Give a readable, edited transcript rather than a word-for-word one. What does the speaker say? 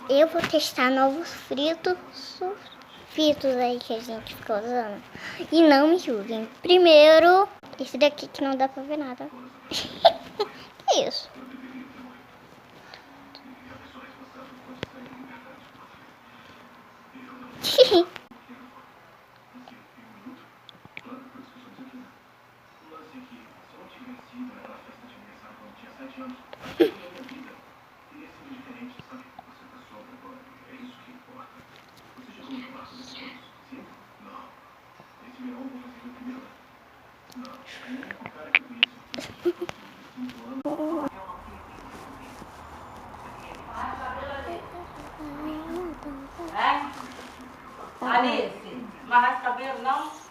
Eu vou testar novos filtros aí que a gente fica usando. E não me julguem. Primeiro, esse daqui que não dá pra ver nada. Que isso? Alice, não arrasta cabelo não?